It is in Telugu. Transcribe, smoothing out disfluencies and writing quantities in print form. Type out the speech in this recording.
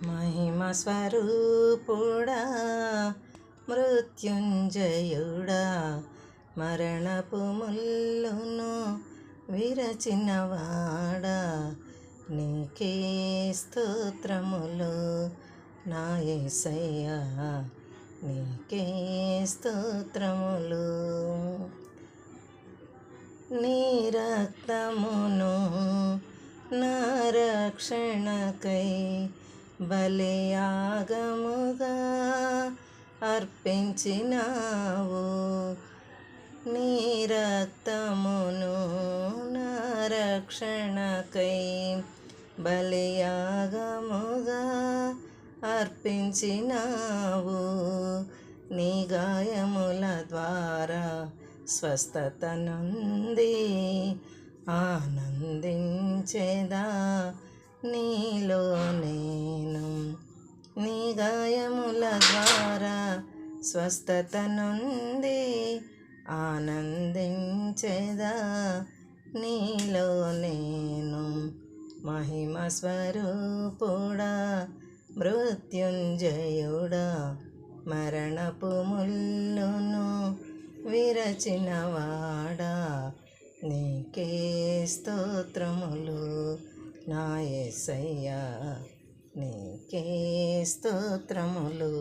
మహిమ స్వరూపుడా, మృత్యుంజయుడా, మరణపు ముల్లును విరచినవాడా, నీకే స్తోత్రములు నా యేసయ్యా, నీకే స్తోత్రములు. నీ రక్తమును నా రక్షణకై బలియాగముగా అర్పించినావు. నీ రక్తమును నా రక్షణకై బలియాగముగా అర్పించినావు. నీ గాయముల ద్వారా స్వస్థత నుండి ఆనందించేదా నీలో నేను. నీ గాయముల ద్వారా స్వస్థత నుండి ఆనందించేదా నీలో నేను. మహిమ స్వరూపుడా, మృత్యుంజయుడా, మరణపు ముల్లును విరచినవాడా, నీకే స్తోత్రములు నా యేసయ్యా, నీకే స్తోత్రములు.